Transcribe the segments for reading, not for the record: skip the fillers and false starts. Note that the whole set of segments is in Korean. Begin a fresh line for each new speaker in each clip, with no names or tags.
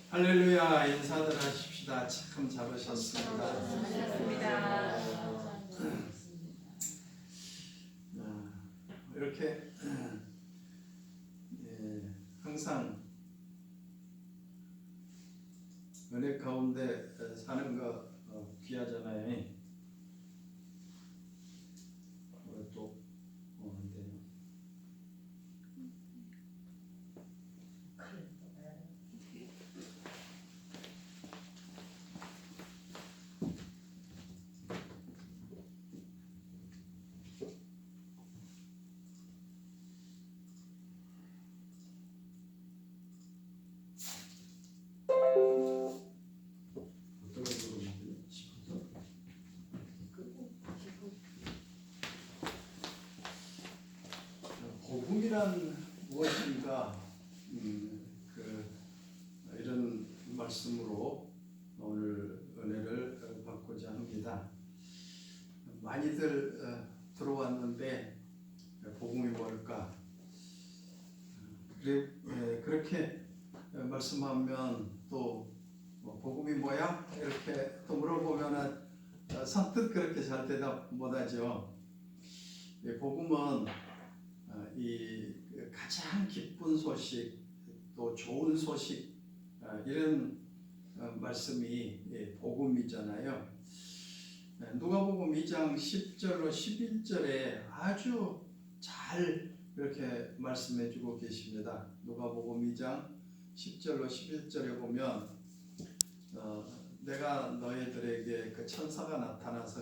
할렐루야. 인사들 하십시다. 참 잘하셨습니다.
반갑습니다.
이렇게 항상 은혜 가운데 사는 거 귀하잖아요. 또 오는데요. 복음이란 무엇인가? 이런 말씀으로 오늘 은혜를 받고자 합니다. 많이들 들어왔는데 복음이 뭘까? 그렇게 말씀하면 또 복음이 뭐야? 이렇게 또 물어보면은 선뜻 그렇게 잘 대답 못하죠. 복음은 이 가장 기쁜 소식, 또 좋은 소식, 이런 말씀이 복음이잖아요. 누가복음 2장 10절로 11절에 아주 잘 이렇게 말씀해주고 계십니다. 누가복음 2장 10절로 11절에 보면 내가 너희들에게 그 천사가 나타나서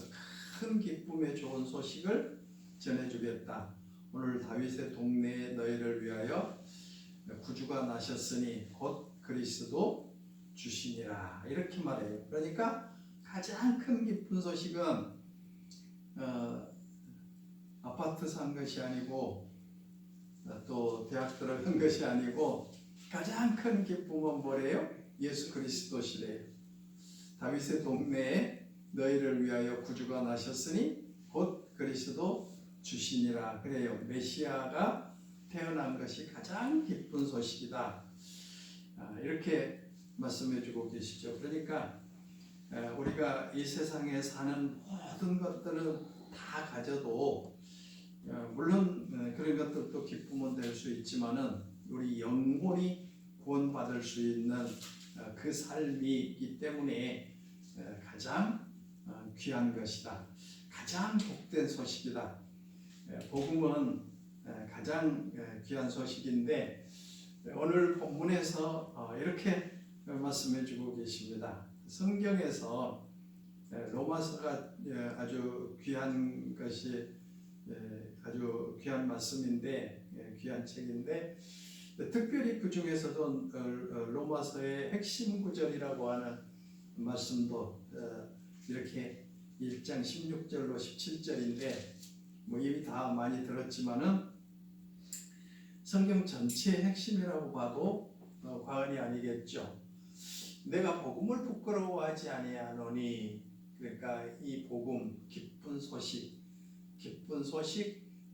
큰 기쁨의 좋은 소식을 전해주겠다. 오늘 다윗의 동네에 너희를 위하여 구주가 나셨으니 곧 그리스도 주시니라. 이렇게 말해요. 그러니까 가장 큰 기쁜 소식은 아파트 산 것이 아니고 또 대학 들어간 것이 아니고 가장 큰 기쁨은 뭐래요? 예수 그리스도시래요. 다윗의 동네에 너희를 위하여 구주가 나셨으니 곧 그리스도 주시니라. 그래요. 메시아가 태어난 것이 가장 기쁜 소식이다. 이렇게 말씀해주고 계시죠. 그러니까 우리가 이 세상에 사는 모든 것들은 다 가져도 물론 그런 것들도 기쁨은 될 수 있지만은 우리 영혼이 구원받을 수 있는 그 삶이기 때문에 가장 귀한 것이다. 가장 복된 소식이다. 복음은 가장 귀한 소식인데 오늘 본문에서 이렇게 말씀해주고 계십니다. 성경에서 로마서가 아주 귀한 것이 아주 귀한 말씀인데 귀한 책인데 특별히 그 중에서도 로마서의 핵심 구절이라고 하는 말씀도 이렇게 1장 16절로 17절인데 이미 다 많이 들었지만은 성경 전체의 핵심이라고 봐도 과언이 아니겠죠. 내가 복음을 부끄러워하지 아니하노니, 그러니까 이 복음, 기쁜 소식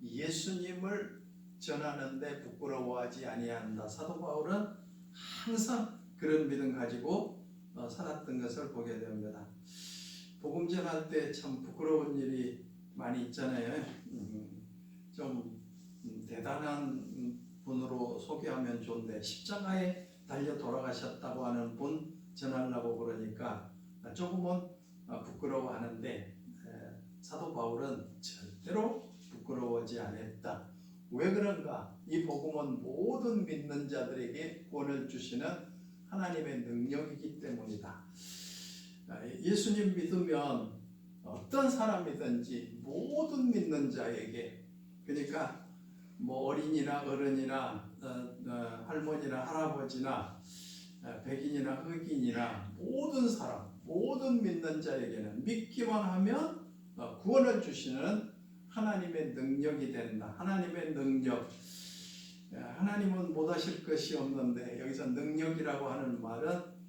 예수님을 전하는데 부끄러워하지 아니한다. 사도 바울은 항상 그런 믿음 가지고 살았던 것을 보게 됩니다. 복음 전할 때 참 부끄러운 일이 많이 있잖아요. 좀 대단한 분으로 소개하면 좋은데 십자가에 달려 돌아가셨다고 하는 분 전하려고 그러니까 조금은 부끄러워하는데 사도 바울은 절대로 부끄러워하지 않았다. 왜 그런가? 이 복음은 모든 믿는 자들에게 구원을 주시는 하나님의 능력이기 때문이다. 예수님 믿으면 어떤 사람이든지 모든 믿는 자에게, 그러니까 어린이나 어른이나 할머니나 할아버지나 백인이나 흑인이나 모든 사람, 모든 믿는 자에게는 믿기만 하면 구원을 주시는 하나님의 능력이 된다. 하나님의 능력. 하나님은 못하실 것이 없는데 여기서 능력이라고 하는 말은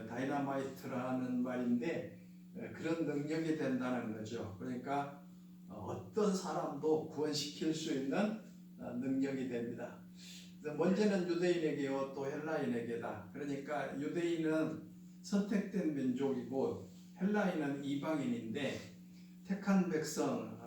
다이너마이트라는 말인데 그런 능력이 된다는 거죠. 그러니까 어떤 사람도 구원시킬 수 있는 능력이 됩니다. 먼저는 유대인에게요 또 헬라인에게다. 그러니까 유대인은 선택된 민족이고 헬라인은 이방인인데 택한 백성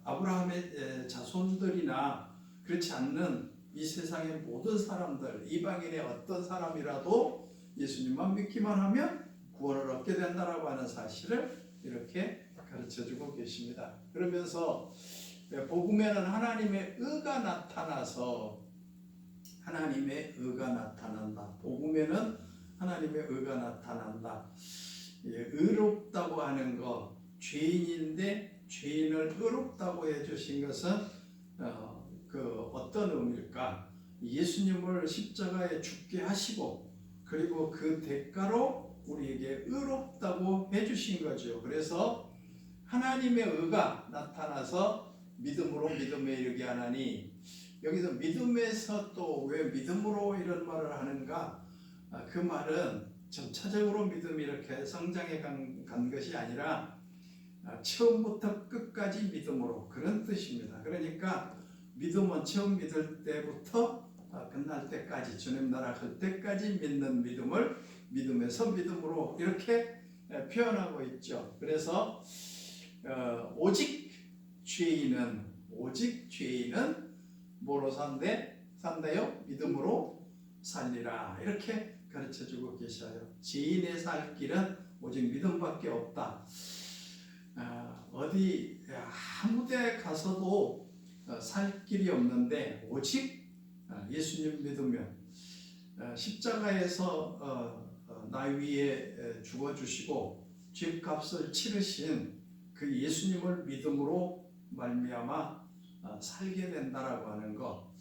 아브라함의 자손들이나 그렇지 않는 이 세상의 모든 사람들, 이방인의 어떤 사람이라도 예수님만 믿기만 하면 구원을 얻게 된다라고 하는 사실을 이렇게 가르쳐주고 계십니다. 그러면서 복음에는 하나님의 의가 나타나서 하나님의 의가 나타난다. 복음에는 하나님의 의가 나타난다. 의롭다고 하는 것, 죄인인데 죄인을 의롭다고 해주신 것은 어떤 의미일까? 예수님을 십자가에 죽게 하시고 그리고 그 대가로 우리에게 의롭다고 해주신 거죠. 그래서 하나님의 의가 나타나서 믿음으로 믿음에 이르게 하나니, 여기서 믿음에서 또 왜 믿음으로 이런 말을 하는가? 그 말은 점차적으로 믿음이 이렇게 성장해 간 것이 아니라 처음부터 끝까지 믿음으로, 그런 뜻입니다. 그러니까 믿음은 처음 믿을 때부터 끝날 때까지, 주님 나라 갈 때까지 믿는 믿음을 믿음에서 믿음으로 이렇게 표현하고 있죠. 그래서 오직 죄인은 뭐로 산대요? 믿음으로 살리라, 이렇게 가르쳐주고 계셔요. 죄인의 살 길은 오직 믿음밖에 없다. 어디 아무 데 가서도 살 길이 없는데 오직 예수님 믿으면 십자가에서 나 위에 죽어주시고 죄값을 치르신 그 예수님을 믿음으로 말미암아 살게 된다라고 하는 것,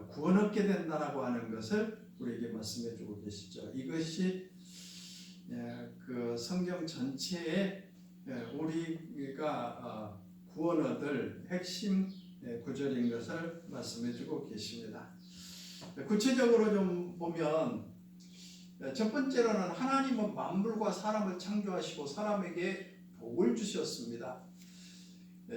구원 얻게 된다라고 하는 것을 우리에게 말씀해 주고 계시죠. 이것이 그 성경 전체에 우리가 구원 얻을 핵심 구절인 것을 말씀해 주고 계십니다. 구체적으로 좀 보면 첫 번째로는 하나님은 만물과 사람을 창조하시고 사람에게 복을 주셨습니다.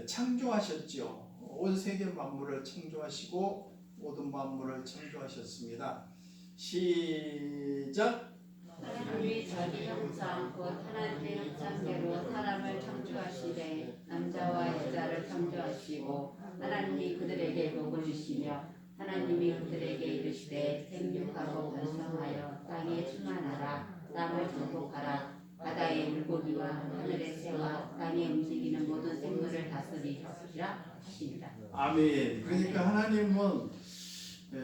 창조하셨죠. 온 세계 만물을 창조하시고 모든 만물을 창조하셨습니다. 시작.
하나님이 자기 형상 곧 하나님의 형상대로 사람을 창조하시되 남자와 여자를 창조하시고 하나님이 그들에게 복을 주시며 하나님이 그들에게 이르시되 생육하고 번성하여 땅에 충만하라. 땅을 정복하라. 바다의 물고기와 하늘의 새와 땅에 움직이는 모든 생물을 다스리라 하십니다.
아멘. 그러니까 하나님은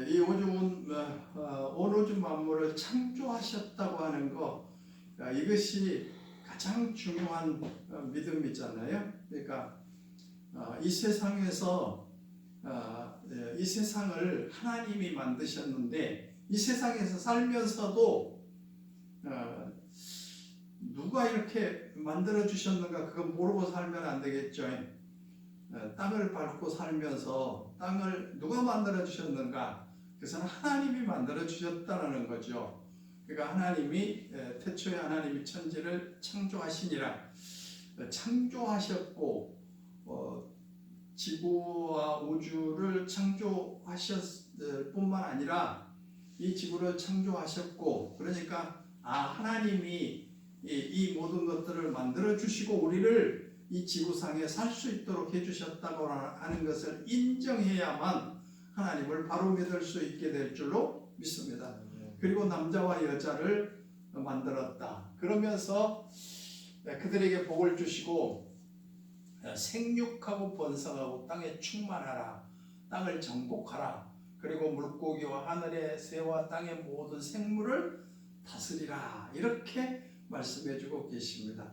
이 온 우주 만물을 창조하셨다고 하는 것, 이것이 가장 중요한 믿음이잖아요. 그러니까 이 세상에서 이 세상을 하나님이 만드셨는데 이 세상에서 살면서도 누가 이렇게 만들어 주셨는가 그건 모르고 살면 안 되겠죠. 땅을 밟고 살면서 땅을 누가 만들어 주셨는가? 그것은 하나님이 만들어 주셨다는 거죠. 그러니까 하나님이 태초에 하나님이 천지를 창조하시니라, 창조하셨고 지구와 우주를 창조하셨을 뿐만 아니라 이 지구를 창조하셨고, 그러니까 하나님이 이 모든 것들을 만들어 주시고 우리를 이 지구상에 살 수 있도록 해주셨다고 하는 것을 인정해야만 하나님을 바로 믿을 수 있게 될 줄로 믿습니다. 그리고 남자와 여자를 만들었다. 그러면서 그들에게 복을 주시고 생육하고 번성하고 땅에 충만하라. 땅을 정복하라. 그리고 물고기와 하늘의 새와 땅의 모든 생물을 다스리라. 이렇게 말씀해주고 계십니다.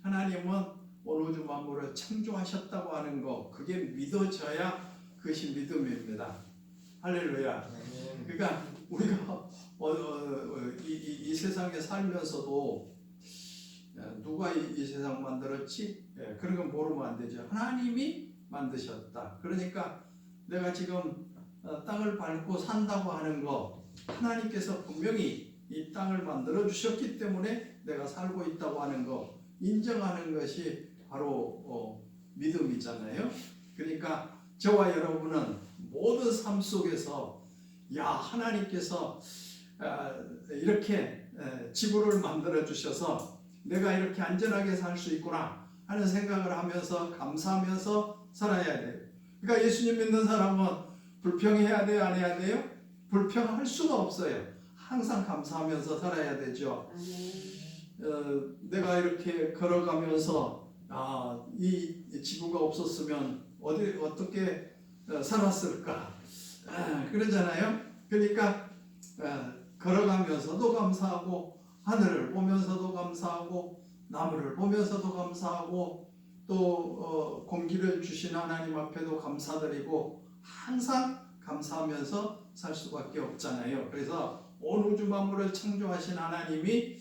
하나님은 온 우주 만물을 창조하셨다고 하는 것, 그게 믿어져야 그것이 믿음입니다. 할렐루야. 그러니까 우리가 이 세상에 살면서도 누가 이 세상 만들었지? 그런 건 모르면 안 되죠. 하나님이 만드셨다. 그러니까 내가 지금 땅을 밟고 산다고 하는 거, 하나님께서 분명히 이 땅을 만들어 주셨기 때문에 내가 살고 있다고 하는 거 인정하는 것이 바로 믿음이잖아요. 그러니까 저와 여러분은 모든 삶 속에서 야, 하나님께서 이렇게 지구를 만들어 주셔서 내가 이렇게 안전하게 살 수 있구나 하는 생각을 하면서 감사하면서 살아야 돼요. 그러니까 예수님 믿는 사람은 불평해야 돼요, 안 해야 돼요? 불평할 수가 없어요. 항상 감사하면서 살아야 되죠. 내가 이렇게 걸어가면서 이 지구가 없었으면 어떻게 살았을까 그러잖아요. 그러니까 걸어가면서도 감사하고 하늘을 보면서도 감사하고 나무를 보면서도 감사하고 또 공기를 주신 하나님 앞에도 감사드리고 항상 감사하면서 살 수밖에 없잖아요. 그래서 온 우주 만물을 창조하신 하나님이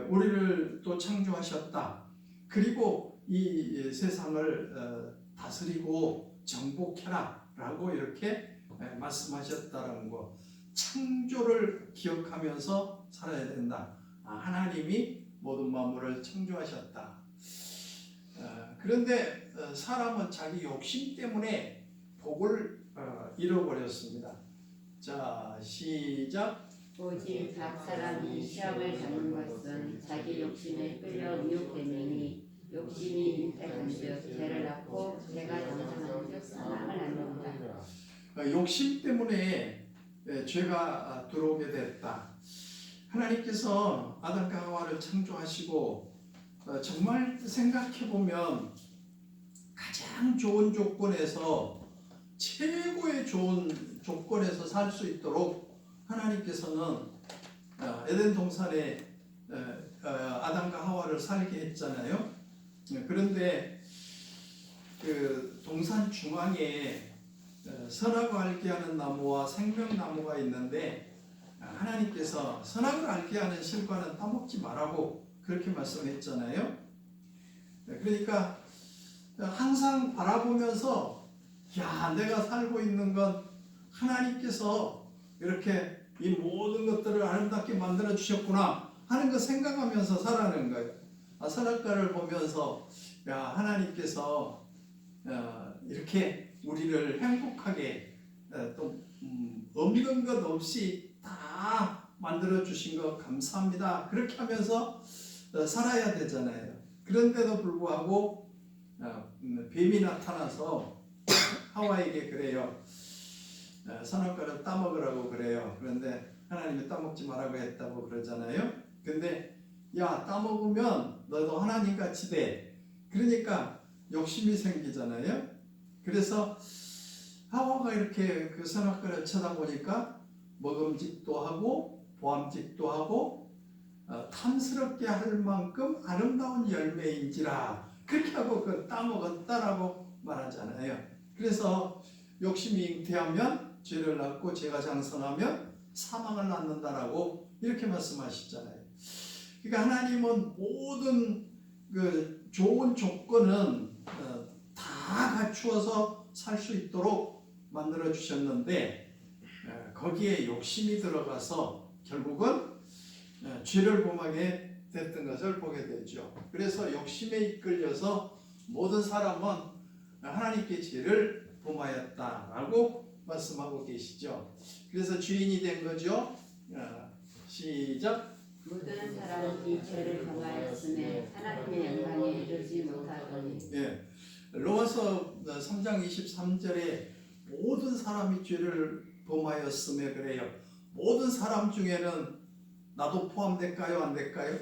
우리를 또 창조하셨다. 그리고 이 세상을 다스리고 정복해라 라고 이렇게 말씀하셨다는 거. 창조를 기억하면서 살아야 된다. 하나님이 모든 만물을 창조하셨다. 그런데 사람은 자기 욕심 때문에 복을 잃어버렸습니다. 자, 시작.
오직 각 사람이 시험을 받는 것은 자기 욕심에 끌려 미혹되느니 욕심이 잉태한즉 죄를 낳고 죄가 장성한즉 사망을 낳는다.
욕심 때문에 죄가 들어오게 됐다. 하나님께서 아담과 하와를 창조하시고 정말 생각해보면 가장 좋은 조건에서 최고의 좋은 조건에서 살 수 있도록 하나님께서는 에덴 동산에 아담과 하와를 살게 했잖아요. 그런데 그 동산 중앙에 선악을 알게 하는 나무와 생명나무가 있는데 하나님께서 선악을 알게 하는 실과는 따먹지 말라고 그렇게 말씀했잖아요. 그러니까 항상 바라보면서 야, 내가 살고 있는 건 하나님께서 이렇게 이 모든 것들을 아름답게 만들어 주셨구나 하는 거 생각하면서 살아가는 거예요. 선악과를 보면서 야, 하나님께서 이렇게 우리를 행복하게 또 없는 것 없이 다 만들어 주신 거 감사합니다. 그렇게 하면서 살아야 되잖아요. 그런데도 불구하고 뱀이 나타나서 하와에게 그래요. 선악과를 따먹으라고 그래요. 그런데 하나님이 따먹지 말라고 했다고 그러잖아요. 근데 야, 따먹으면 너도 하나님같이 돼. 그러니까 욕심이 생기잖아요. 그래서 하와가 이렇게 그 선악과를 쳐다보니까 먹음직도 하고 보암직도 하고 탐스럽게 할 만큼 아름다운 열매인지라 그렇게 하고 그 따먹었다라고 말하잖아요. 그래서 욕심이 잉태하면 죄를 낳고 죄가 장성하면 사망을 낳는다라고 이렇게 말씀하시잖아요. 그러니까 하나님은 모든 그 좋은 조건은 다 갖추어서 살 수 있도록 만들어 주셨는데 거기에 욕심이 들어가서 결국은 죄를 범하게 됐던 것을 보게 되죠. 그래서 욕심에 이끌려서 모든 사람은 하나님께 죄를 범하였다라고 말씀하고 계시죠. 그래서 죄인이 된 거죠. 시작.
모든 사람이 죄를 범하였음에 하나님의 영광에 이르지 못하더니.
로마서 3장 23절에 모든 사람이 죄를 범하였음에 그래요. 모든 사람 중에는 나도 포함될까요? 안 될까요?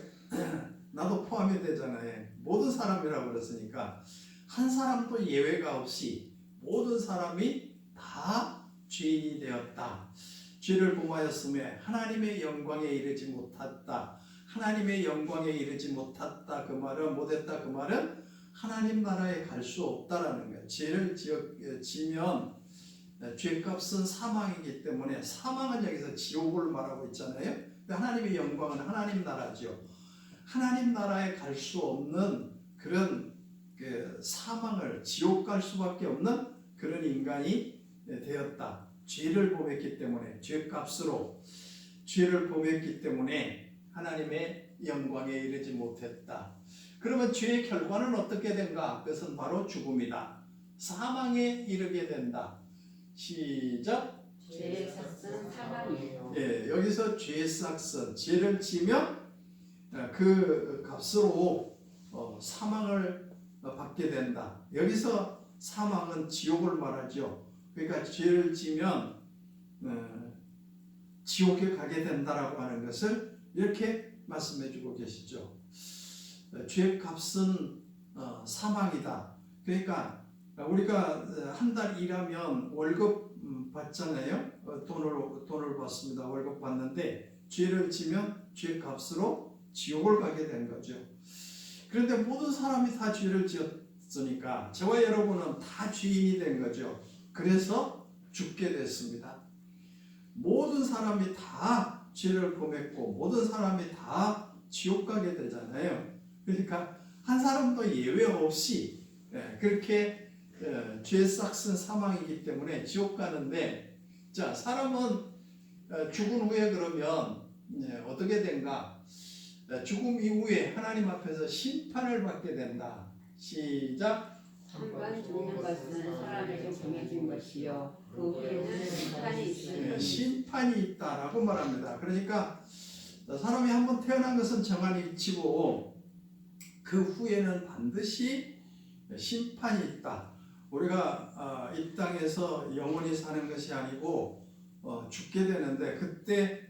나도 포함이 되잖아요. 모든 사람이라고 그랬으니까 한 사람도 예외가 없이 모든 사람이 다 죄인이 되었다. 죄를 범하였음에 하나님의 영광에 이르지 못했다. 하나님의 영광에 이르지 못했다. 그 말은 못했다. 그 말은 하나님 나라에 갈 수 없다라는 거예요. 죄를 지면 죄값은 사망이기 때문에 사망은 여기서 지옥을 말하고 있잖아요. 하나님의 영광은 하나님 나라죠. 하나님 나라에 갈 수 없는 그런 그 사망을 지옥 갈 수밖에 없는 그런 인간이 되었다. 죄를 범했기 때문에 죄값으로 죄를 범했기 때문에 하나님의 영광에 이르지 못했다. 그러면 죄의 결과는 어떻게 된가? 그것은 바로 죽음이다. 사망에 이르게 된다. 시작.
죄의 삭은 사망이에요.
예, 여기서 죄의 삭은 죄를 지면 그 값으로 사망을 받게 된다. 여기서 사망은 지옥을 말하죠. 그러니까 죄를 지면 지옥에 가게 된다라고 하는 것을 이렇게 말씀해주고 계시죠. 죄의 값은 사망이다. 그러니까 우리가 한 달 일하면 월급 받잖아요. 돈을 받습니다. 월급 받는데 죄를 지면 죄 값으로 지옥을 가게 된 거죠. 그런데 모든 사람이 다 죄를 지었으니까 저와 여러분은 다 죄인이 된 거죠. 그래서 죽게 됐습니다. 모든 사람이 다 죄를 범했고 모든 사람이 다 지옥 가게 되잖아요. 그러니까 한 사람도 예외 없이 그렇게 죄의 삭은 사망이기 때문에 지옥 가는데, 자, 사람은 죽은 후에 그러면 어떻게 된가? 죽음 이후에 하나님 앞에서 심판을 받게 된다. 시작.
한번 죽는 것은 사람에게 정해진 것이요 그 후에는 심판이 있으니
심판이 있다라고 말합니다. 그러니까 사람이 한번 태어난 것은 정한 이치고 그 후에는 반드시 심판이 있다. 우리가 이 땅에서 영원히 사는 것이 아니고 죽게 되는데 그때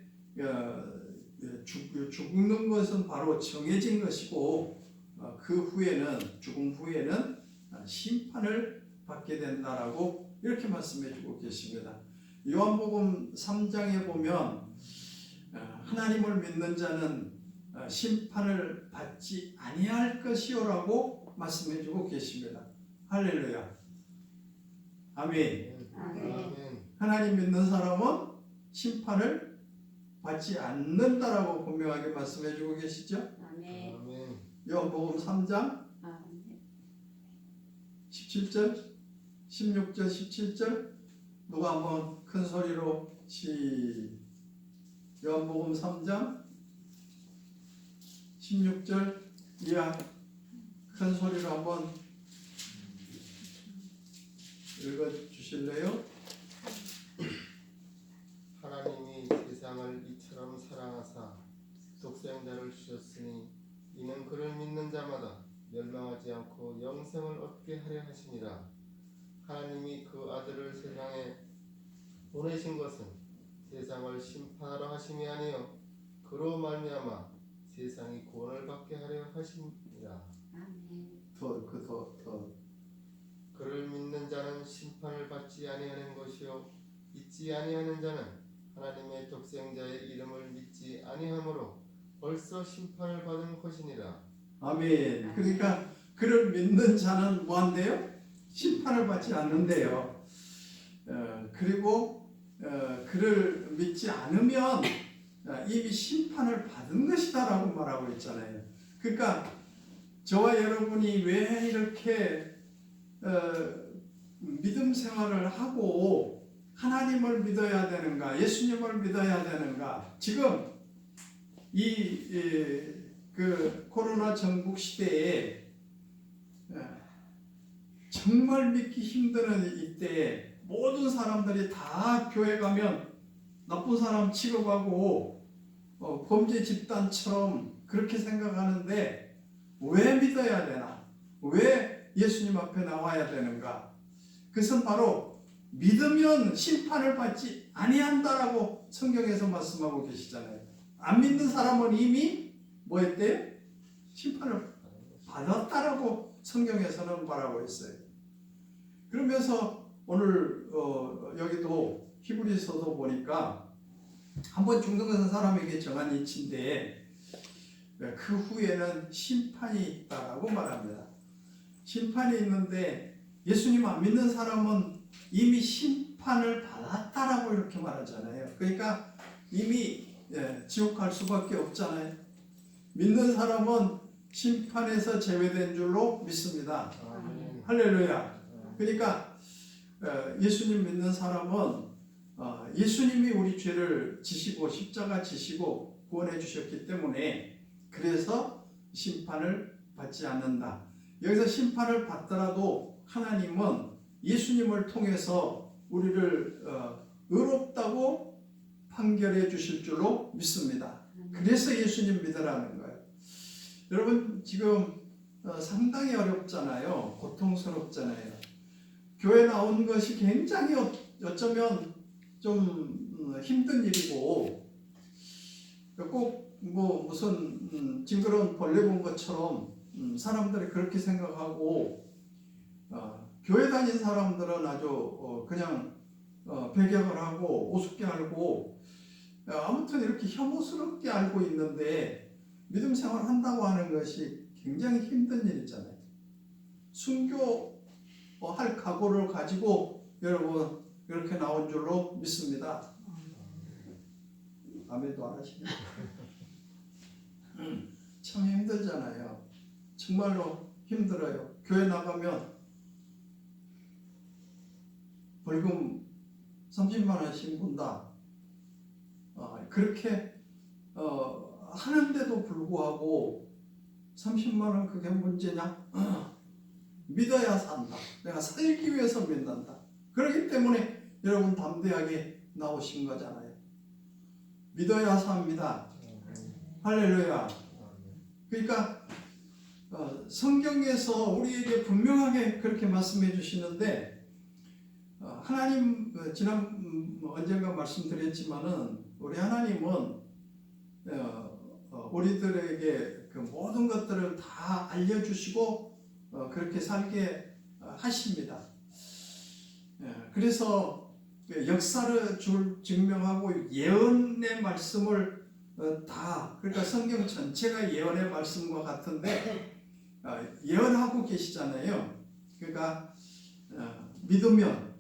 죽는 것은 바로 정해진 것이고 그 후에는 죽음 후에는 심판을 받게 된다라고 이렇게 말씀해주고 계십니다. 요한복음 3장에 보면 하나님을 믿는 자는 심판을 받지 아니할 것이요라고 말씀해주고 계십니다. 할렐루야. 아멘.
아멘.
하나님 믿는 사람은 심판을 받지 않는다라고 분명하게 말씀해주고 계시죠.
아멘.
요한복음 3장 17절, 16절, 17절 누가 한번 큰 소리로 요한복음 3장 16절 이하 큰 소리로 한번 읽어 주실래요?
하나님이 세상을 이처럼 사랑하사 독생자를 주셨으니 이는 그를 믿는 자마다 멸망하지 않고 영생을 얻게 하려 하심이라. 하나님이 그 아들을 세상에 보내신 것은 세상을 심판하러 하심이 아니요 그로 말미암아 세상이 구원을 받게 하려 하심이라.
아멘.
더
그를 믿는 자는 심판을 받지 아니하는 것이요 믿지 아니하는 자는 하나님의 독생자의 이름을 믿지 아니하므로 벌써 심판을 받은 것이니라.
아멘. 그러니까 그를 믿는 자는 뭐한대요? 심판을 받지 않는데요. 그리고 그를 믿지 않으면 이미 심판을 받은 것이다라고 말하고 있잖아요. 그러니까 저와 여러분이 왜 이렇게 믿음 생활을 하고 하나님을 믿어야 되는가, 예수님을 믿어야 되는가? 지금 그 코로나 전국 시대에 정말 믿기 힘든 이때에 모든 사람들이 다 교회 가면 나쁜 사람 취급하고 범죄 집단처럼 그렇게 생각하는데 왜 믿어야 되나? 왜 예수님 앞에 나와야 되는가? 그것은 바로 믿으면 심판을 받지 아니한다라고 성경에서 말씀하고 계시잖아요. 안 믿는 사람은 이미 뭐 했대요? 심판을 받았다라고 성경에서는 말하고 있어요. 그러면서 오늘 여기도 히브리서도 보니까 한번 죽는 것은 사람에게 정한 이치인데 그 후에는 심판이 있다라고 말합니다. 심판이 있는데 예수님 안 믿는 사람은 이미 심판을 받았다라고 이렇게 말하잖아요. 그러니까 이미 지옥 갈 수밖에 없잖아요. 믿는 사람은 심판에서 제외된 줄로 믿습니다.
아멘.
할렐루야. 그러니까 예수님 믿는 사람은 예수님이 우리 죄를 지시고 십자가 지시고 구원해 주셨기 때문에 그래서 심판을 받지 않는다. 여기서 심판을 받더라도 하나님은 예수님을 통해서 우리를 의롭다고 판결해 주실 줄로 믿습니다. 그래서 예수님 믿으라는 거예요. 여러분 지금 상당히 어렵잖아요. 고통스럽잖아요. 교회 나온 것이 굉장히 어쩌면 좀 힘든 일이고 꼭 뭐 무슨 징그러운 벌레 본 것처럼 사람들이 그렇게 생각하고 교회 다닌 사람들은 아주 그냥 배격을 하고 우습게 알고 아무튼 이렇게 혐오스럽게 알고 있는데 믿음 생활 한다고 하는 것이 굉장히 힘든 일이잖아요. 순교할 각오를 가지고 여러분 이렇게 나온 줄로 믿습니다. 아멘도 안 하시네. 참 힘들잖아요. 정말로 힘들어요. 교회 나가면 벌금 30만 원씩 문다. 그렇게 하는데도 불구하고 30만 원 그게 문제냐? 믿어야 산다. 내가 살기 위해서 믿는다. 그렇기 때문에 여러분 담대하게 나오신 거잖아요. 믿어야 삽니다. 할렐루야. 그러니까 성경에서 우리에게 분명하게 그렇게 말씀해 주시는데 하나님 지난 언젠가 말씀드렸지만은 우리 하나님은 우리들에게 그 모든 것들을 다 알려주시고 그렇게 살게 하십니다. 그래서 역사를 증명하고 예언의 말씀을 다 그러니까 성경 전체가 예언의 말씀과 같은데 예언하고 계시잖아요. 그러니까 믿으면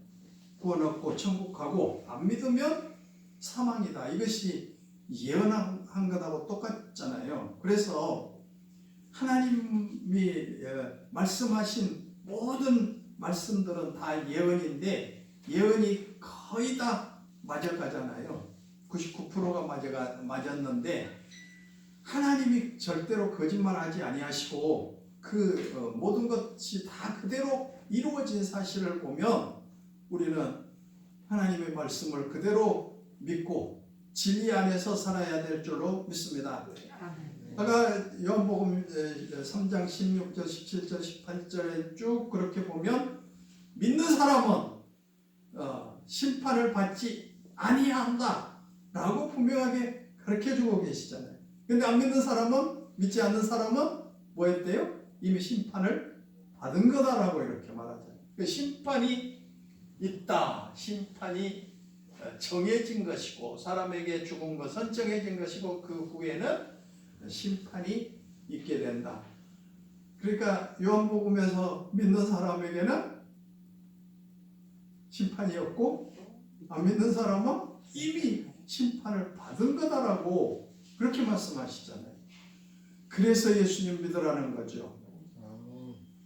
구원 얻고 천국 가고 안 믿으면 사망이다. 이것이 예언한 것하고 똑같잖아요. 그래서 하나님이 말씀하신 모든 말씀들은 다 예언인데 예언이 거의 다 맞아가잖아요. 99%가 맞았는데 하나님이 절대로 거짓말하지 아니하시고 그 모든 것이 다 그대로 이루어진 사실을 보면 우리는 하나님의 말씀을 그대로 믿고 진리 안에서 살아야 될 줄로 믿습니다. 아까 요한복음 3장 16절, 17절, 18절에 쭉 그렇게 보면 믿는 사람은 심판을 받지 아니한다 라고 분명하게 가르쳐주고 계시잖아요. 근데 안 믿는 사람은, 믿지 않는 사람은 뭐 했대요? 이미 심판을 받은 거다라고 이렇게 말하잖아요. 그 심판이 있다. 심판이 정해진 것이고 사람에게 죽은 것은 정해진 것이고 그 후에는 심판이 있게 된다. 그러니까 요한복음에서 믿는 사람에게는 심판이 없고 안 믿는 사람은 이미 심판을 받은 거다라고 그렇게 말씀하시잖아요. 그래서 예수님 믿으라는 거죠.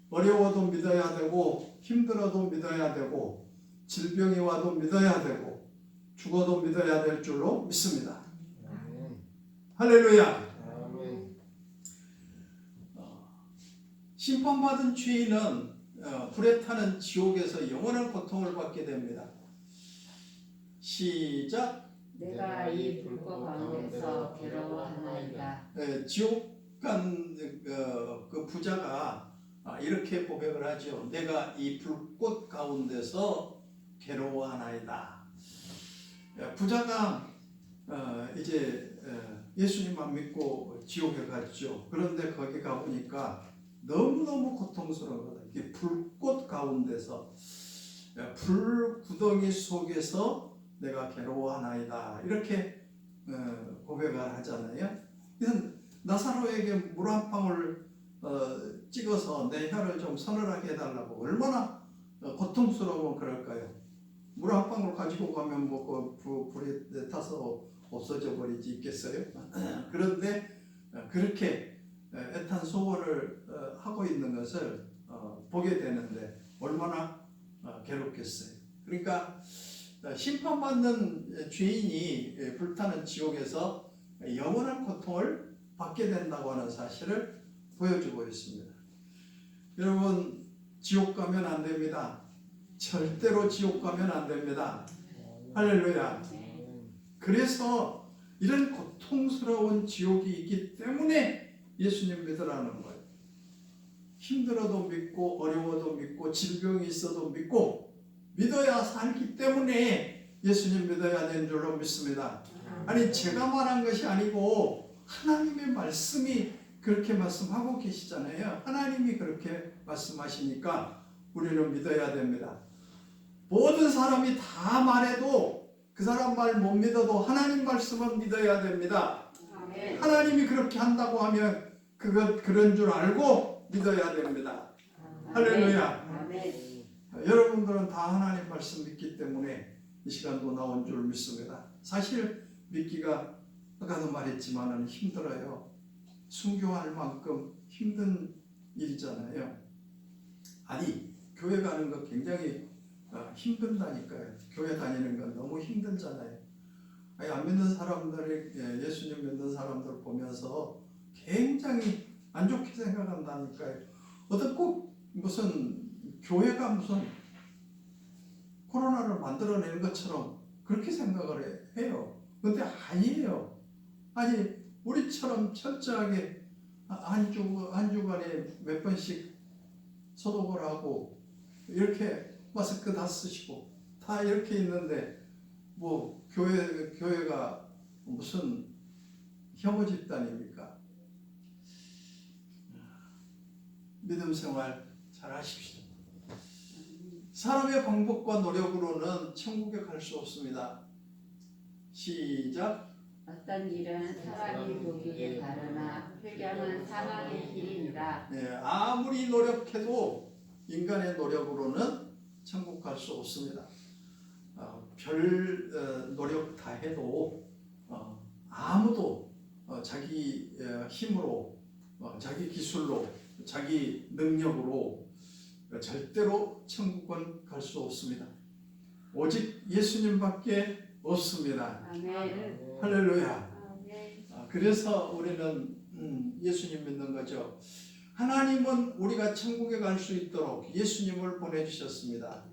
어려워도 믿어야 되고 힘들어도 믿어야 되고 질병이 와도 믿어야 되고 죽어도 믿어야 될 줄로 믿습니다. 할렐루야. 심판받은 죄인은 불에 타는 지옥에서 영원한 고통을 받게 됩니다. 시작.
내가 이 불꽃 가운데서 괴로워하나이다.
지옥 간 그 부자가 이렇게 고백을 하죠. 내가 이 불꽃 가운데서 괴로워하나이다. 부자가 이제 예수님만 믿고 지옥에 갔죠. 그런데 거기 가보니까 너무너무 고통스러운 거다. 이게 불꽃 가운데서 불구덩이 속에서 내가 괴로워하나이다. 이렇게 고백을 하잖아요. 그래서 나사로에게 물 한 방울 찍어서 내 혀를 좀 서늘하게 해달라고 얼마나 고통스러우면 그럴까요? 물 한 방울 가지고 가면 뭐 그 불에 타서 없어져 버리지 있겠어요? 그런데 그렇게 애탄 소원을 하고 있는 것을 보게 되는데 얼마나 괴롭겠어요. 그러니까 심판받는 죄인이 불타는 지옥에서 영원한 고통을 받게 된다고 하는 사실을 보여주고 있습니다. 여러분 지옥 가면 안 됩니다. 절대로 지옥 가면 안 됩니다. 할렐루야.
아멘.
그래서 이런 고통스러운 지옥이 있기 때문에 예수님 믿으라는 거예요. 힘들어도 믿고 어려워도 믿고 질병이 있어도 믿고 믿어야 살기 때문에 예수님 믿어야 되는 줄로 믿습니다. 아니 제가 말한 것이 아니고 하나님의 말씀이 그렇게 말씀하고 계시잖아요. 하나님이 그렇게 말씀하시니까 우리는 믿어야 됩니다. 모든 사람이 다 말해도 그 사람 말 못 믿어도 하나님 말씀은 믿어야 됩니다.
아멘.
하나님이 그렇게 한다고 하면 그런 줄 알고 믿어야 됩니다. 할렐루야.
아멘.
여러분들은 다 하나님 말씀 믿기 때문에 이 시간도 나온 줄 믿습니다. 사실 믿기가 아까도 말했지만은 힘들어요. 순교할 만큼 힘든 일이잖아요. 아니 교회 가는 거 굉장히 힘든다니까요. 교회 다니는 건 너무 힘들잖아요. 아니, 안 믿는 사람들이 예수님 믿는 사람들 보면서 굉장히 안 좋게 생각한다니까요. 어떤 꼭 무슨 교회가 무슨 코로나를 만들어내는 것처럼 그렇게 생각을 해요. 근데 아니에요. 아니 우리처럼 철저하게 한 주간에 몇 번씩 소독을 하고 이렇게 마스크 다 쓰시고 다 이렇게 있는데 뭐 교회가 무슨 혐오 집단입니까? 믿음 생활 잘 하십시오. 사람의 방법과 노력으로는 천국에 갈 수 없습니다. 시작.
어떤 길은 사람이 보기에 바르나 흑양은 사망의 길이니라.
네, 아무리 노력해도 인간의 노력으로는 천국 갈 수 없습니다. 별 노력 다 해도 아무도 자기 힘으로 자기 기술로 자기 능력으로 절대로 천국은 갈 수 없습니다. 오직 예수님밖에 없습니다.
아멘.
할렐루야.
아멘.
그래서 우리는 예수님 믿는 거죠. 하나님은 우리가 천국에 갈 수 있도록 예수님을 보내주셨습니다.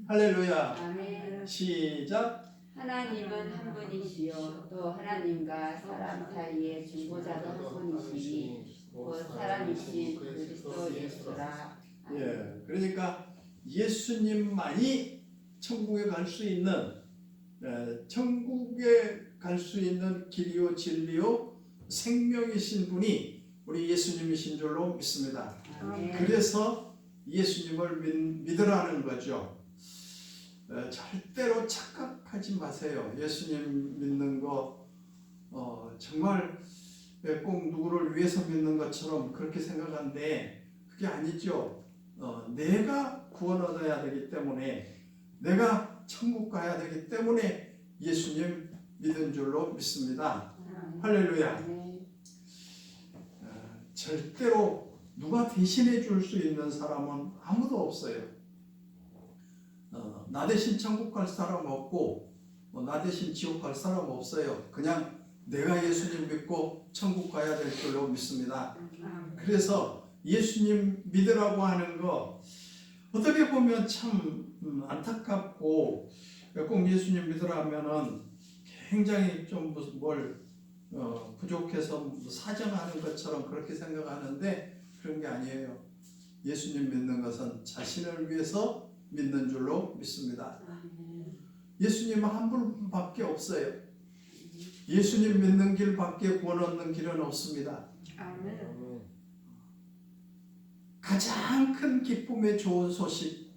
할렐루야.
아멘.
시작.
하나님은 한 분이시요 또 하나님과 사람 사이의 중보자도 한 분이시니 곧 사람이신 그리스도 예수라.
예, 그러니까 예수님만이 천국에 갈 수 있는 천국에 갈 수 있는 길이요 진리요 생명이신 분이 우리 예수님이신 줄로 믿습니다.
아멘.
그래서 예수님을 믿으라는 거죠. 절대로 착각하지 마세요. 예수님 믿는 거 정말 꼭 누구를 위해서 믿는 것처럼 그렇게 생각하는데 그게 아니죠. 내가 구원 얻어야 되기 때문에 내가 천국 가야 되기 때문에 예수님 믿은 줄로 믿습니다. 할렐루야.
아멘.
절대로 누가 대신해 줄 수 있는 사람은 아무도 없어요. 나 대신 천국 갈 사람 없고 나 대신 지옥 갈 사람 없어요. 그냥 내가 예수님 믿고 천국 가야 될 줄로 믿습니다. 그래서 예수님 믿으라고 하는 거 어떻게 보면 참 안타깝고 꼭 예수님 믿으라 하면은 굉장히 좀 무슨 뭘 부족해서 사정하는 것처럼 그렇게 생각하는데 그런 게 아니에요. 예수님 믿는 것은 자신을 위해서 믿는 줄로 믿습니다. 예수님은 한 분밖에 없어요. 예수님 믿는 길밖에 구원 얻는 길은 없습니다.
아멘.
가장 큰 기쁨의 좋은 소식,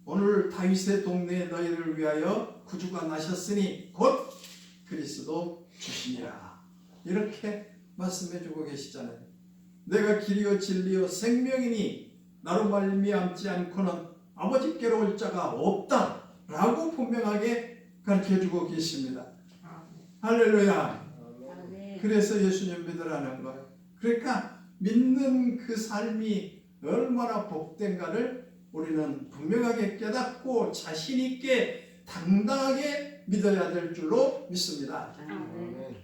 오늘 다윗의 동네에 너희를 위하여 구주가 나셨으니 곧 그리스도 주시니라. 이렇게 말씀해주고 계시잖아요. 내가 길이요 진리요 생명이니 나로 말미암지 않고는 아버지께로 올 자가 없다 라고 분명하게 가르쳐주고 계십니다. 할렐루야.
아멘.
그래서 예수님 믿으라는 거예요. 그러니까 믿는 그 삶이 얼마나 복된가를 우리는 분명하게 깨닫고 자신 있게 당당하게 믿어야 될 줄로 믿습니다.
아멘.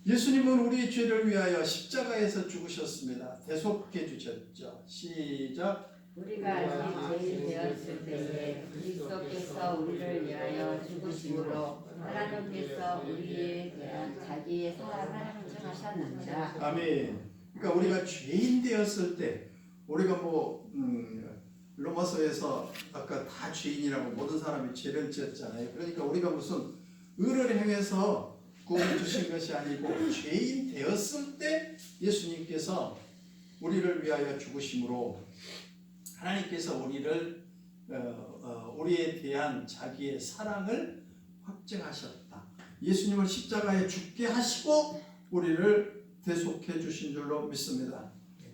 예수님은 우리의 죄를 위하여 십자가에서 죽으셨습니다. 대속해 주셨죠. 시작.
우리가 아직 죄인 되었을 때에 그리스도께서 우리를 위하여 죽으심으로 하나님께서 우리에 대한 자기의 사랑을 확증하셨느니라.
아멘. 그러니까 우리가 죄인 되었을 때 우리가 로마서에서 아까 다 죄인이라고 모든 사람이 죄를 지었잖아요. 그러니까 우리가 무슨 의를 행해서 구원을 주신 것이 아니고 죄인 되었을 때 예수님께서 우리를 위하여 죽으심으로 하나님께서 우리를 우리에 대한 자기의 사랑을 확증하셨다. 예수님을 십자가에 죽게 하시고 우리를 대속해 주신 줄로 믿습니다.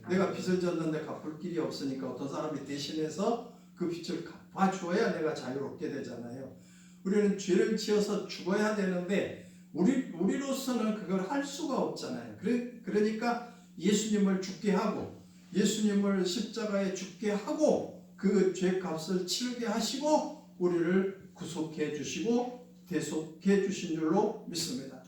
내가 빚을 졌는데 갚을 길이 없으니까 어떤 사람이 대신해서 그 빚을 갚아줘야 내가 자유롭게 되잖아요. 우리는 죄를 지어서 죽어야 되는데 우리로서는 그걸 할 수가 없잖아요. 그러니까 예수님을 죽게 하고 예수님을 십자가에 죽게 하고 그 죄값을 치르게 하시고 우리를 구속해 주시고 대속해 주신 줄로 믿습니다.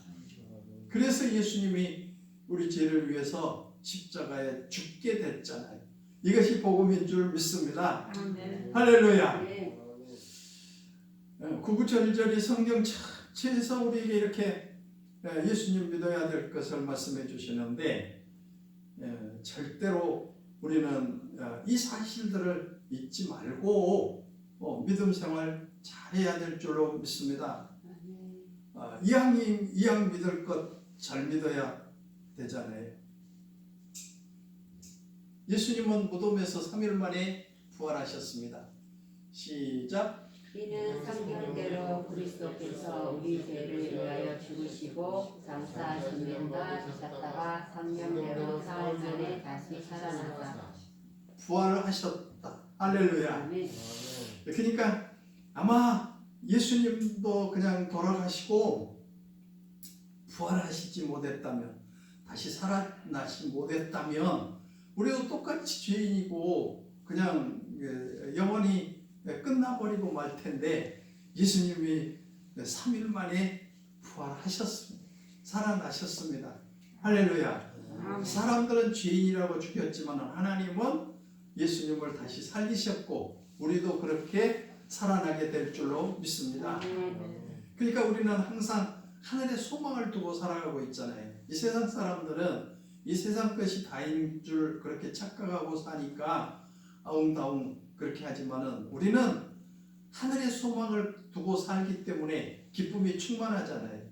그래서 예수님이 우리 죄를 위해서 십자가에 죽게 됐잖아요. 이것이 복음인 줄 믿습니다.
아멘.
할렐루야.
네.
구구절절이 성경 전체에서 우리에게 이렇게 예수님 믿어야 될 것을 말씀해 주시는데 절대로 우리는 이 사실들을 잊지 말고 믿음 생활 잘해야 될 줄로 믿습니다. 이왕 믿을 것 잘 믿어야 되잖아요. 예수님은 무덤에서 3일 만에 부활하셨습니다. 시작.
이는 성경대로 그리스도께서 우리 죄를 위하여 죽으시고 장사하시면서 죽었다가 3년대로 사흘 만에 다시 살아나사.
부활을 하셨다. 할렐루야.
아멘.
그러니까 아마 예수님도 그냥 돌아가시고 부활하시지 못했다면 다시 살아나시 못했다면 우리도 똑같이 죄인이고 그냥 영원히 끝나버리고 말 텐데 예수님이 3일 만에 부활하셨습니다. 살아나셨습니다. 할렐루야. 사람들은 죄인이라고 죽였지만 하나님은 예수님을 다시 살리셨고 우리도 그렇게 살아나게 될 줄로 믿습니다. 그러니까 우리는 항상 하늘의 소망을 두고 살아가고 있잖아요. 이 세상 사람들은 이 세상 것이 다인 줄 그렇게 착각하고 사니까 아웅다웅 그렇게 하지만은 우리는 하늘의 소망을 두고 살기 때문에 기쁨이 충만하잖아요.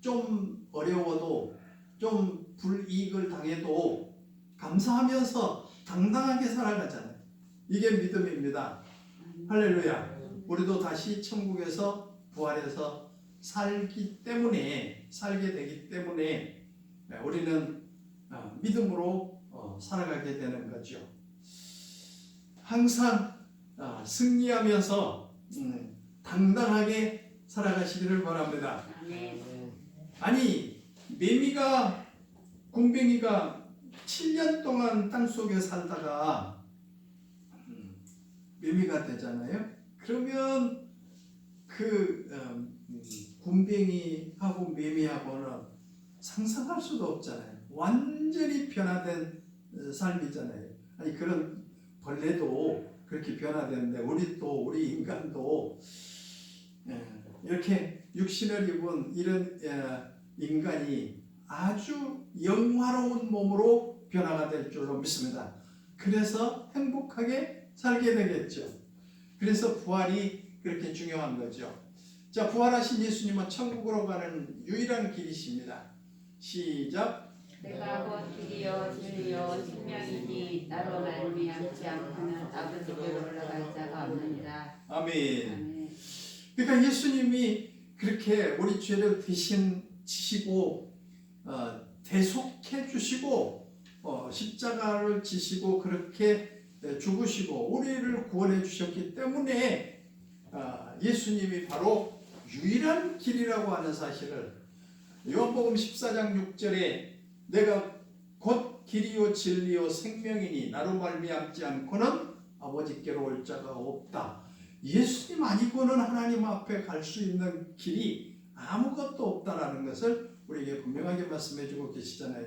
좀 어려워도 좀 불이익을 당해도 감사하면서 당당하게 살아가잖아요. 이게 믿음입니다. 할렐루야. 우리도 다시 천국에서 부활해서 살게 되기 때문에 우리는 믿음으로 살아가게 되는 거죠. 항상 승리하면서 당당하게 살아가시기를 바랍니다. 아니 굼벵이가 7년 동안 땅속에 살다가 매미가 되잖아요. 그러면 굼벵이하고 매미하고는 상상할 수도 없잖아요. 완전히 변화된 삶이잖아요. 아니 그런 벌레도 그렇게 변화되는데 우리 인간도 이렇게 육신을 입은 이런 인간이 아주 영화로운 몸으로 변화가 될 줄로 믿습니다. 그래서 행복하게 살게 되겠죠. 그래서 부활이 그렇게 중요한 거죠. 자, 부활하신 예수님은 천국으로 가는 유일한 길이십니다. 시작.
내가 곧 길이요 진리요 생명이니 나로 말미암지 않고는 아버지께로 올라갈 자가 없느니라.
아멘. 그러니까 예수님이 그렇게 우리 죄를 대신 지시고 대속해 주시고 십자가를 지시고 그렇게 죽으시고 우리를 구원해 주셨기 때문에 예수님이 바로 유일한 길이라고 하는 사실을 요한복음 14장 6절에 내가 곧 길이요 진리요 생명이니 나로 말미암지 않고는 아버지께로 올 자가 없다. 예수님 아니고는 하나님 앞에 갈 수 있는 길이 아무것도 없다라는 것을 우리에게 분명하게 말씀해 주고 계시잖아요.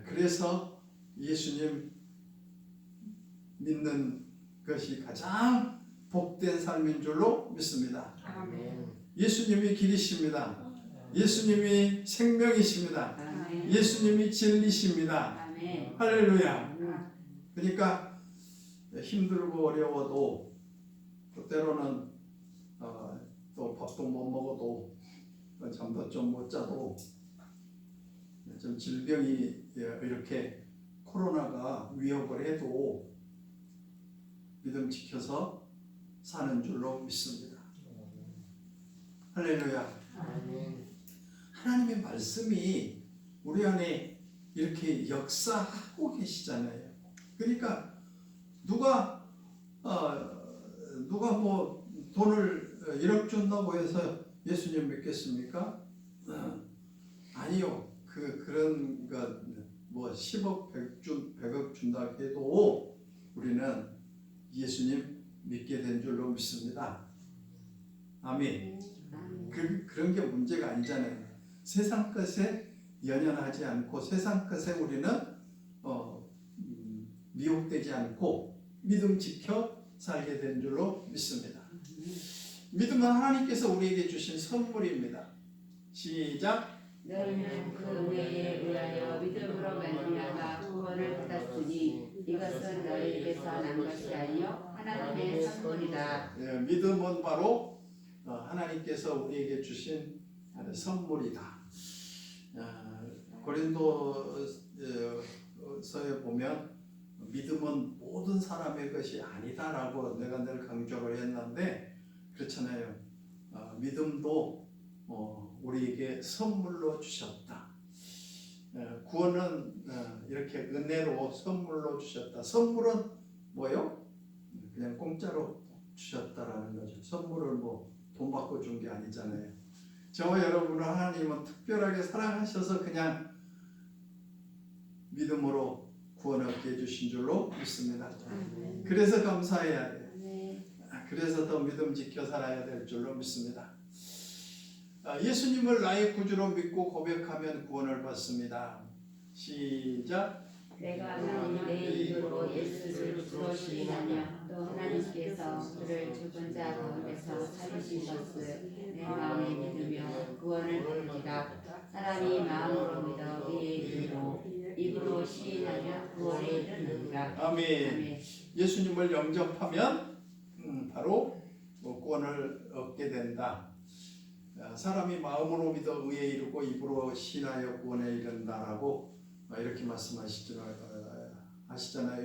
그래서 예수님 믿는 것이 가장 복된 삶인 줄로 믿습니다.
아멘.
예수님이 길이십니다. 예수님이 생명이십니다.
아멘.
예수님이 진리십니다.
아멘.
할렐루야. 그러니까 힘들고 어려워도 또 때로는 또 밥도 못 먹어도 잠도 좀 못 자도 좀 질병이 이렇게 코로나가 위협을 해도 믿음 지켜서 사는 줄로 믿습니다. 할렐루야.
아멘.
하나님의 말씀이 우리 안에 이렇게 역사하고 계시잖아요. 그러니까 누가 뭐 돈을 1억 준다고 해서 예수님 믿겠습니까? 아니요. 그런 뭐 10억 100억 준다 해도 우리는 예수님 믿게 된 줄로 믿습니다. 아멘. 그런 게 문제가 아니잖아요. 세상 것에 연연하지 않고 세상 것에 우리는 미혹되지 않고 믿음 지켜 살게 된 줄로 믿습니다. 믿음은 하나님께서 우리에게 주신 선물입니다. 시작.
너희는 그 은혜에 의하여 믿음으로 말미암아 구원을 받았으니 이것은 너희에게서 난 것이 아니요 하나님의 선물이다.
예, 믿음은 바로 하나님께서 우리에게 주신 선물이다. 고린도서에 보면 믿음은 모든 사람의 것이 아니다라고 내가 늘 강조를 했는데 그렇잖아요. 믿음도 우리에게 선물로 주셨다. 구원은 이렇게 은혜로 선물로 주셨다. 선물은 뭐요? 그냥 공짜로 주셨다라는 거죠. 선물을 뭐 돈 받고 준 게 아니잖아요. 저와 여러분을 하나님은 특별하게 사랑하셔서 그냥 믿음으로 구원 얻게 해주신 줄로 믿습니다. 그래서 감사해야 돼요. 그래서 더 믿음 지켜 살아야 될 줄로 믿습니다. 예수님을 나의 구주로 믿고 고백하면 구원을 받습니다. 시작.
내가 내 입으로 예수를 주로 시인하며 또 하나님께서 그를 죽은 자 가운데서 살리신 것을 내 마음에 믿으며 구원을 받으리라. 사람이 마음으로 믿어 이에 입으로 시인하며 구원에 이르느니라.
아멘. 예수님을 영접하면 바로 구원을 얻게 된다. 사람이 마음으로 믿어 의에 이르고 입으로 시인하여 구원에 이른다라고 이렇게 말씀하시잖아요.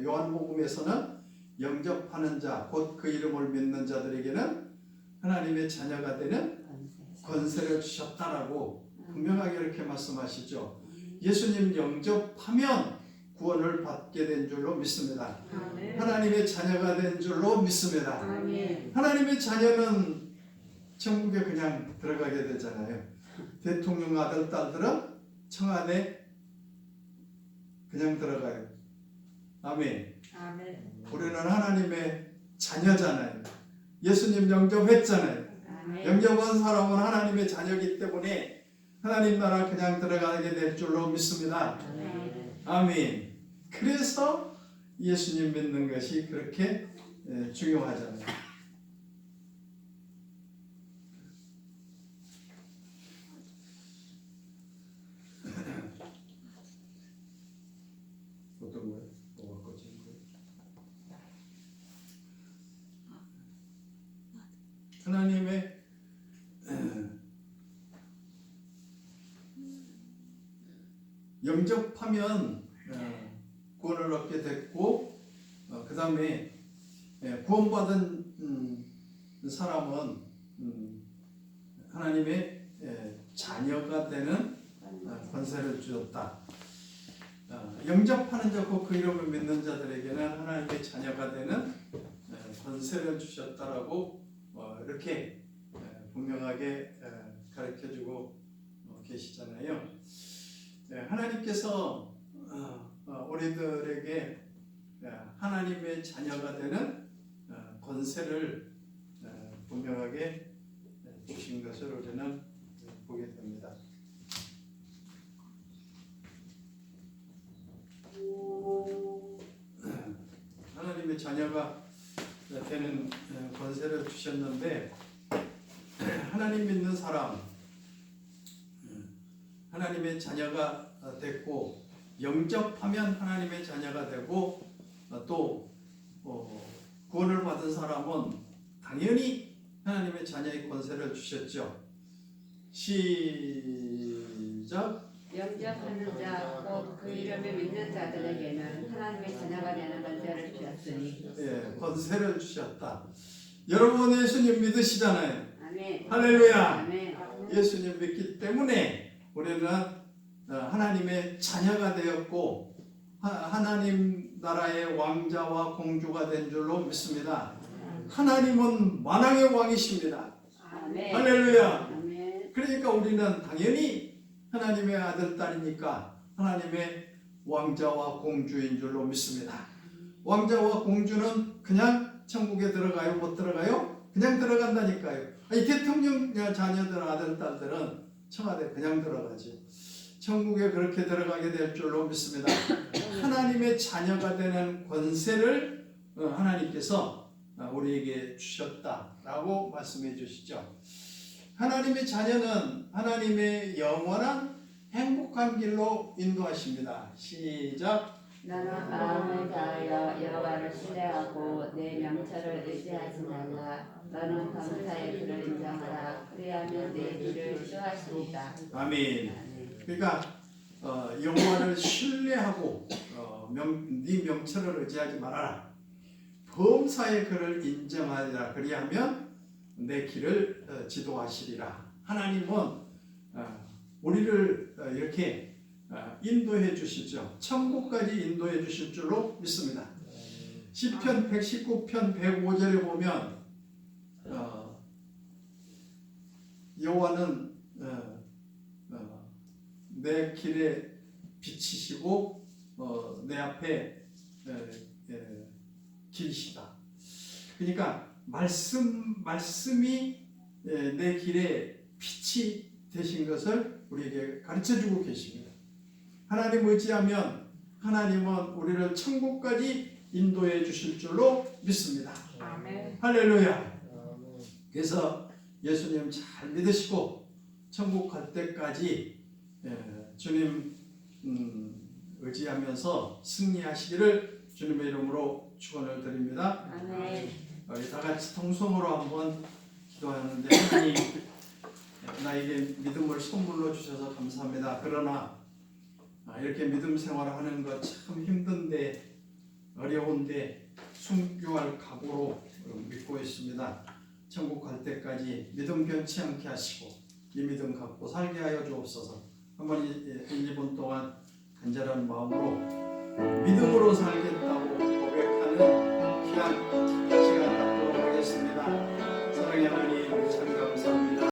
요한복음에서는 영접하는 자, 곧 그 이름을 믿는 자들에게는 하나님의 자녀가 되는 권세를 주셨다라고 분명하게 이렇게 말씀하시죠. 예수님 영접하면 구원을 받게 된 줄로 믿습니다. 하나님의 자녀가 된 줄로 믿습니다. 하나님의 자녀는 천국에 그냥 들어가게 되잖아요. 대통령 아들, 딸들은 청안에 그냥 들어가요. 아멘. 우리는 하나님의 자녀잖아요. 예수님 영접했잖아요. 영접한 사람은 하나님의 자녀이기 때문에 하나님 나라 그냥 들어가게 될 줄로 믿습니다. 아멘. 그래서 예수님 믿는 것이 그렇게 중요하잖아요. 어떤 거예요? 뭐가 꺼진 거예요? 하나님의 영접하면 구원을 얻게 됐고 그 다음에 구원받은 사람은 하나님의 자녀가 되는 권세를 주었다. 영접하는 자고 그 이름을 믿는 자들에게는 하나님의 자녀가 되는 권세를 주셨다라고 이렇게 분명하게 가르쳐주고 계시잖아요. 하나님께서 우리들에게 하나님의 자녀가 되는 권세를 분명하게 주신 것을 우리는 보게 됩니다. 하나님의 자녀가 되는 권세를 주셨는데 하나님 믿는 사람, 하나님의 자녀가 됐고 영접하면 하나님의 자녀가 되고 또 구원을 받은 사람은 당연히 하나님의 자녀의 권세를 주셨죠. 시작.
영접하는 자 곧 그 이름을 믿는 자들에게는 하나님의 자녀가 되는 권세를 주셨으니.
예, 권세를 주셨다. 여러분 예수님 믿으시잖아요.
아멘.
할렐루야.
아멘.
예수님 믿기 때문에 우리는 하나님의 자녀가 되었고 하나님 나라의 왕자와 공주가 된 줄로 믿습니다. 하나님은 만왕의 왕이십니다.
아멘.
할렐루야.
아멘.
그러니까 우리는 당연히 하나님의 아들 딸이니까 하나님의 왕자와 공주인 줄로 믿습니다. 왕자와 공주는 그냥 천국에 들어가요? 못 들어가요? 그냥 들어간다니까요. 이 대통령 자녀들 아들 딸들은 청와대 그냥 들어가죠. 천국에 그렇게 들어가게 될 줄로 믿습니다. 하나님의 자녀가 되는 권세를 하나님께서 우리에게 주셨다라고 말씀해 주시죠. 하나님의 자녀는 하나님의 영원한 행복한 길로 인도하십니다. 시작.
너는 마음을 다하여 여호와를 신뢰하고 내 명철을 의지하지 말라. 너는 범사의 그를 인정하라. 그리하면 내 길을 취하시리다.
아멘. 그러니까 여호와를 신뢰하고 네 명철을 의지하지 말아라. 범사의 그를 인정하리라. 그리하면 내 길을 지도하시리라. 하나님은 우리를 이렇게 인도해 주시죠. 천국까지 인도해 주실 줄로 믿습니다. 시편 119편 105절에 보면 여호와는 내 길에 비치시고 내 앞에 길이시다. 그러니까 말씀이 내 길에 빛이 되신 것을 우리에게 가르쳐주고 계십니다. 하나님 의지하면 하나님은 우리를 천국까지 인도해 주실 줄로 믿습니다.
아멘.
할렐루야. 그래서 예수님 잘 믿으시고 천국 갈 때까지 주님 의지하면서 승리하시기를 주님의 이름으로 축원을 드립니다.
아멘.
우리 다 같이 통성으로 한번 기도하는데 하나님 나에게 믿음을 선물로 주셔서 감사합니다. 그러나 이렇게 믿음 생활하는 것 참 힘든데 어려운데 순교할 각오로 믿고 있습니다. 천국 갈 때까지 믿음 변치 않게 하시고 이 믿음 갖고 살게 하여 주옵소서. 한번 1, 2분 동안 간절한 마음으로 믿음으로 살겠다고 고백하는 귀한